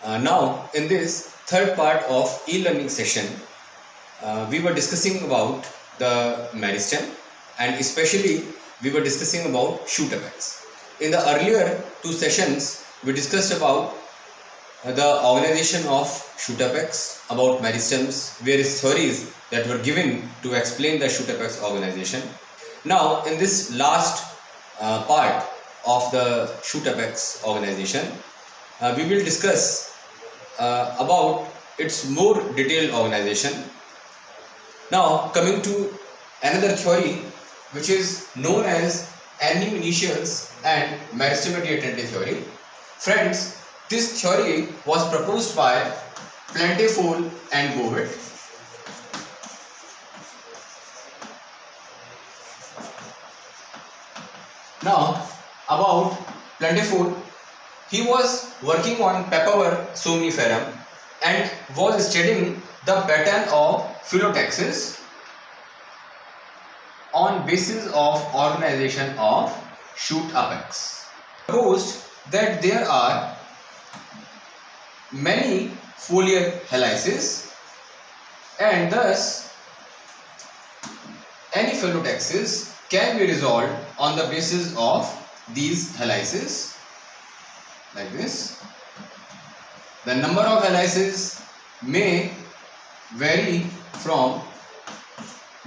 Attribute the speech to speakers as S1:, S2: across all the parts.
S1: Now, in this third part of e-learning session, we were discussing about the meristem, and especially we were discussing about shoot apex. In the earlier two sessions, we discussed about the organization of shoot apex, about meristems, various theories that were given to explain the shoot apex organization. Now, in this last part of the shoot apex organization, we will discuss about its more detailed organization. Now, coming to another theory which is known as NU initials and meristem-attendant theory. Friends, this theory was proposed by Plentiful and Bouvet. Now, about Plentiful, he was working on Papaver somniferum and was studying the pattern of phyllotaxis on basis of organization of shoot apex. Proposed that there are many foliar helices and thus any phyllotaxis can be resolved on the basis of these helices like this. The number of helices may vary from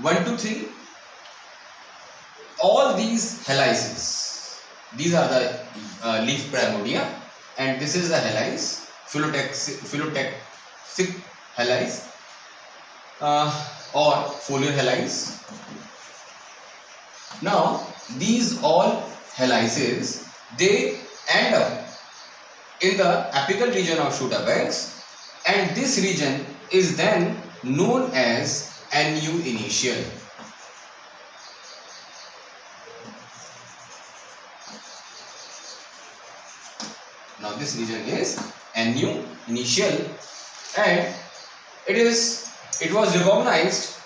S1: 1 to 3. All these helices, these are the leaf primordia, and this is the helice, phyllotaxic helice or foliar helice. Now, these all helices, they end up in the apical region of shoot apex, and this region is then known as NU initial. Now this region is NU initial, and it was recognized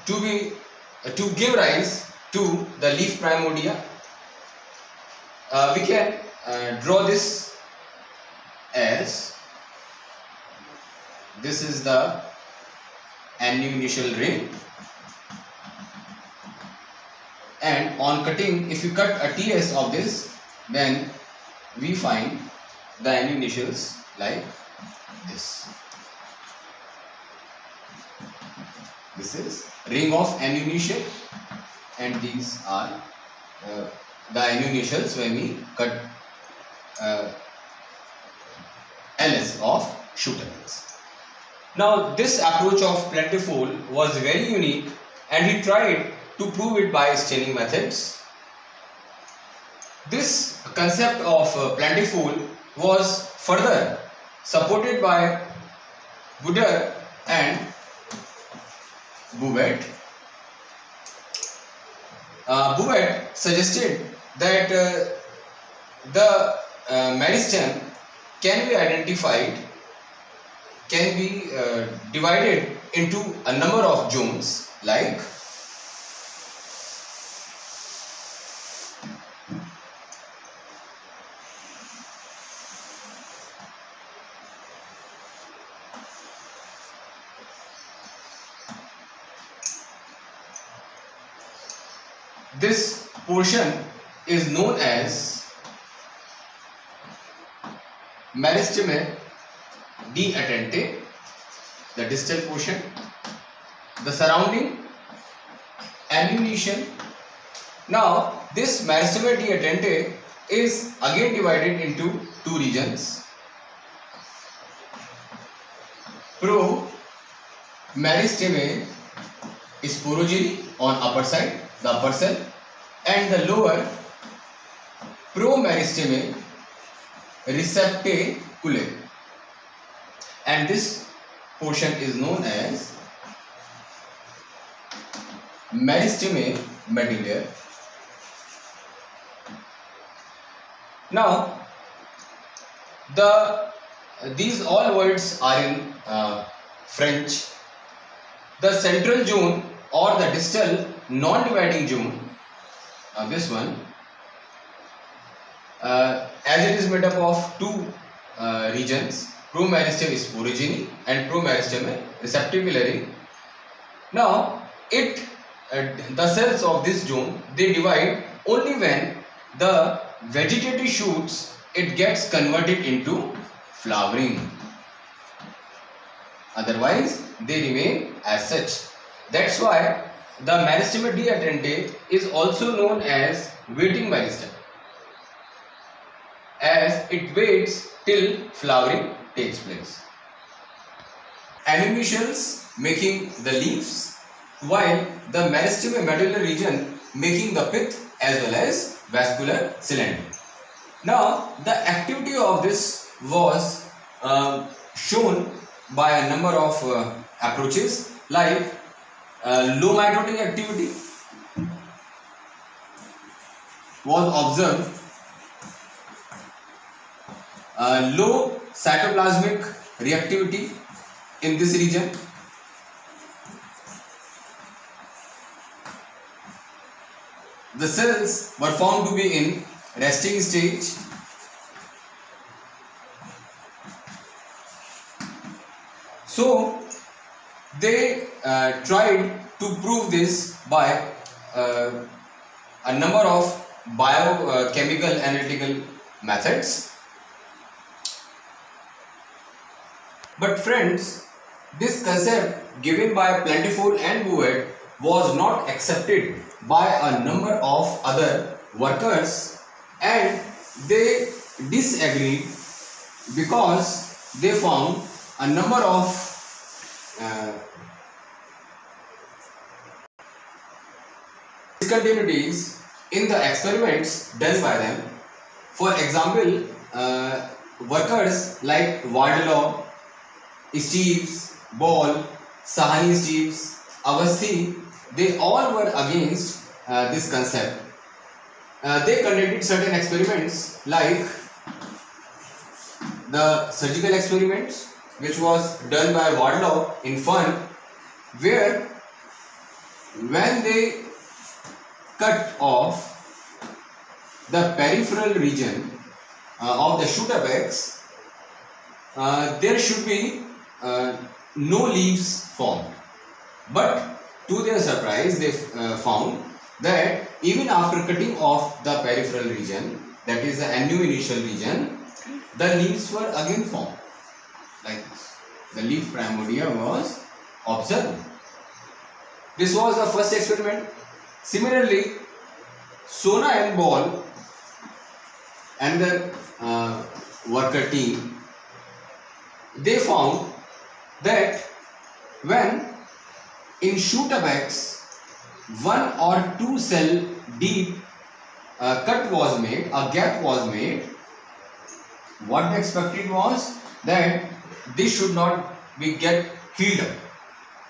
S1: to give rise to the leaf primordia. We can draw this as this is the NU initial ring, and on cutting, if you cut a TS of this, then we find the NU initials like this. This is ring of NU initial, and these are the NU initials when we cut LS of shoot apex. Now, this approach of Plentiful was very unique, and he tried to prove it by staining methods. This concept of Plentiful was further supported by Bouvet and Bouvet. Bouvet suggested that the meristem can be identified, can be divided into a number of zones like this portion is known as meristeme deattente, the distal portion, the surrounding NU initial. Now, this meristeme deattente is again divided into two regions: pro meristeme sporogeri on upper side, the upper cell, and the lower pro meristeme receptacule, and this portion is known as meristeme medullare. Now, these all words are in French. The central zone or the distal non-dividing zone, this one, as it is made up of two regions, promeristeme sporogeny and promeristeme receptaculare. Now the cells of this zone, they divide only when the vegetative shoots it gets converted into flowering. Otherwise they remain as such. That's why the meristema diadentate is also known as waiting meristem, as it waits till flowering takes place. Animalcules making the leaves, while the meristema medulla region making the pith as well as vascular cylinder. Now the activity of this was shown by a number of approaches, like low mitotic activity was observed, low cytoplasmic reactivity in this region, the cells were found to be in resting stage, so they tried to prove this by a number of biochemical analytical methods. But friends, this concept given by Plantifold and Bouvet was not accepted by a number of other workers, and they disagreed because they found a number of discontinuities in the experiments done by them. For example, workers like Wardlaw, Steeves, Ball, Sahani Steeves, Avasthi, they all were against this concept. They conducted certain experiments like the surgical experiments, which was done by Wardlaw in fern, where when they cut off the peripheral region of the shoot apex, there should be no leaves formed. But to their surprise, they found that even after cutting off the peripheral region, that is the annuinitial region, the leaves were again formed. Like this, the leaf primordia was observed. This was the first experiment. Similarly, Sona and Ball and the worker team, they found that when in shoot apex 1 or 2 cell deep cut was made, a gap was made, what they expected was that this should not be get healed up,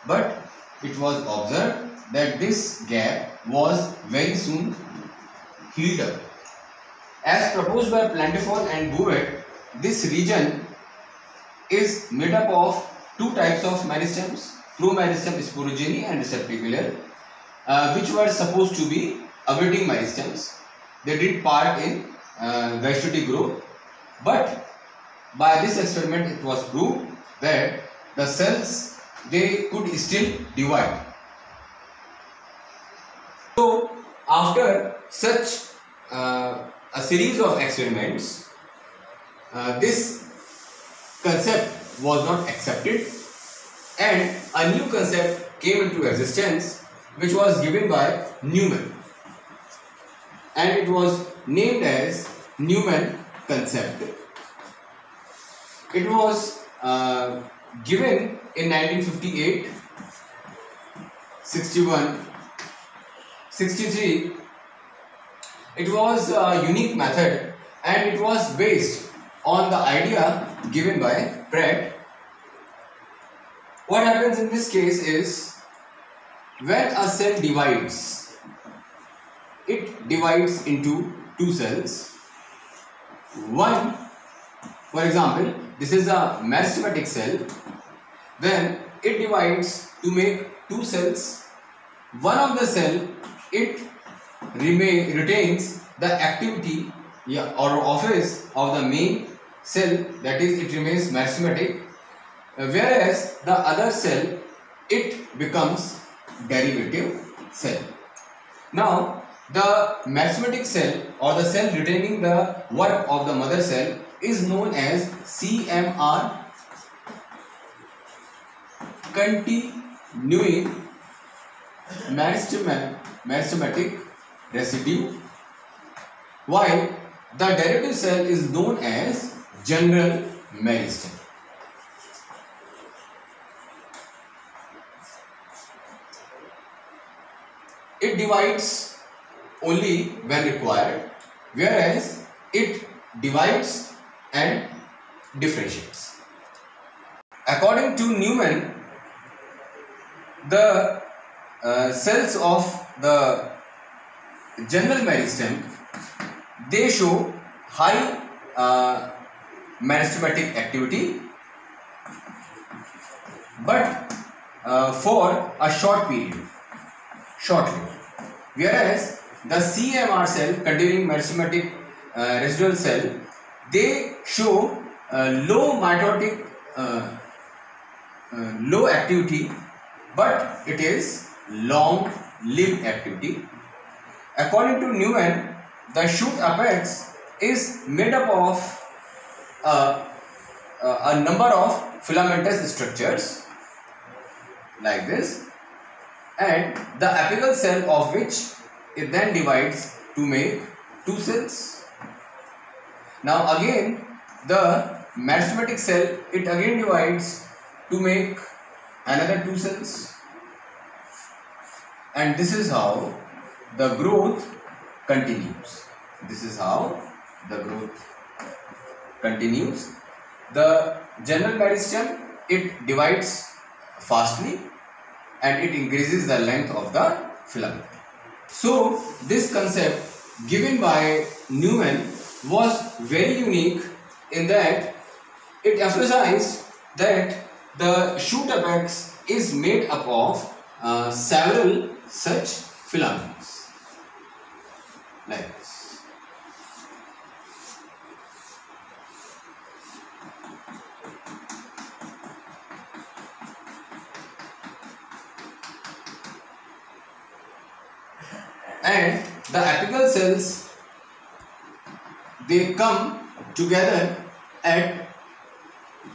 S1: but it was observed that this gap was very soon healed up. As proposed by Plantifold and Bouvet, this region is made up of two types of meristems, promeristeme sporogeny and receptacular, which were supposed to be awaiting meristems. They did part in vegetative growth, but by this experiment it was proved that the cells, they could still divide. So after such a series of experiments, this concept was not accepted, and a new concept came into existence, which was given by Newman, and it was named as Newman concept. It was given in 1958, 61, 63. It was a unique method, and it was based on the idea given by Pratt. What happens in this case is, when a cell divides, it divides into two cells. One, for example, this is a meristematic cell. Then it divides to make two cells. One of the cell, it retains the activity or office of the main cell, that is it remains meristematic, whereas the other cell it becomes derivative cell. Now the meristematic cell or the cell retaining the work of the mother cell is known as CMR, continuing meristematic residue, while the derivative cell is known as general meristem. It divides only when required, whereas it divides and differentiates. According to Newman, the cells of the general meristem, they show high meristematic activity, but for a short period, shortly, whereas the CMR cell containing meristematic residual cell, they show low mitotic, low activity, but it is long-lived activity. According to Newman, the shoot apex is made up of a number of filamentous structures like this, and the apical cell of which it then divides to make two cells. Now again the meristematic cell, it again divides to make another two cells, and this is how the growth continues. This is how the growth continues. The general meristem, it divides fastly and it increases the length of the filament. So this concept given by Newman was very unique in that it emphasized that the shoot apex is made up of several such filaments like this. And the apical cells, they come together at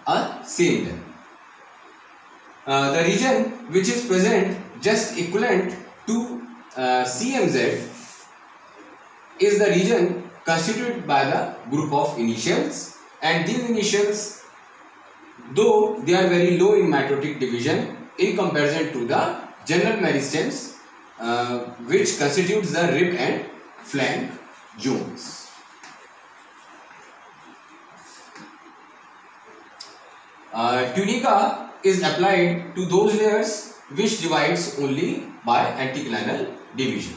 S1: a same time. The region which is present just equivalent to CMZ is the region constituted by the group of initials, and these initials, though they are very low in mitotic division in comparison to the general meristems, which constitutes the rib and flank zones. Tunica is applied to those layers which divides only by anticlinal division.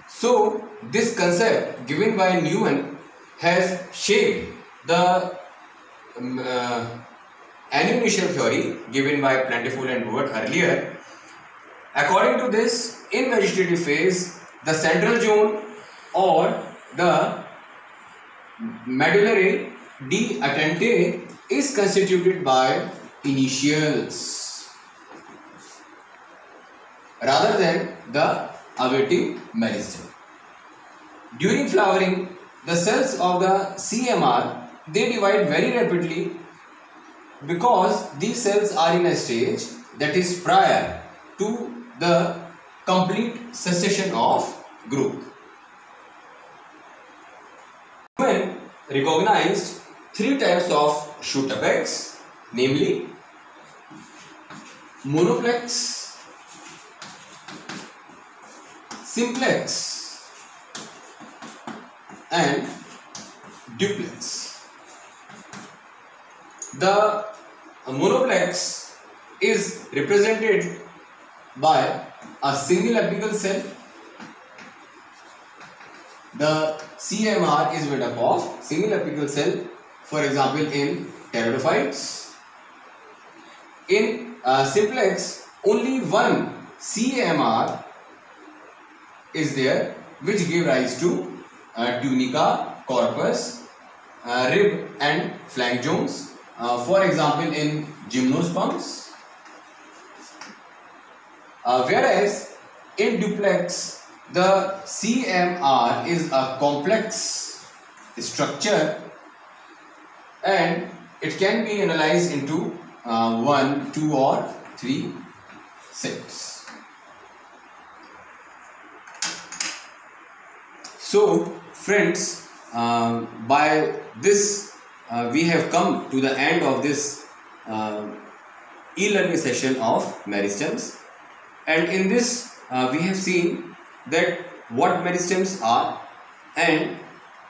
S1: So this concept given by Newman has shaped the annuinitial theory given by Plentiful and Wood earlier. According to this, in vegetative phase, the central zone or the medullary de attente is constituted by initials rather than the awaiting meristem. During flowering, the cells of the CMR, they divide very rapidly because these cells are in a stage that is prior to the complete cessation of growth. Newman recognized three types of shoot apex, namely monoplex, simplex and duplex. The monoplex is represented by a single apical cell. The CMR is made up of single apical cell, for example in pteridophytes. In simplex, only one CMR is there, which give rise to tunica, corpus rib and flank zones. For example, in gymnosperms. Whereas in duplex, the CMR is a complex structure and it can be analyzed into 1, 2 or 3 cells. So friends, by this we have come to the end of this e-learning session of meristems, and in this we have seen that what meristems are, and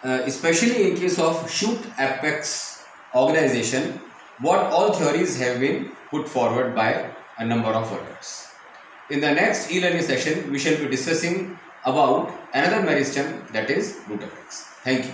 S1: especially in case of shoot apex organization, what all theories have been put forward by a number of workers. In the next e-learning session, we shall be discussing about another meristem, that is root apex. Thank you.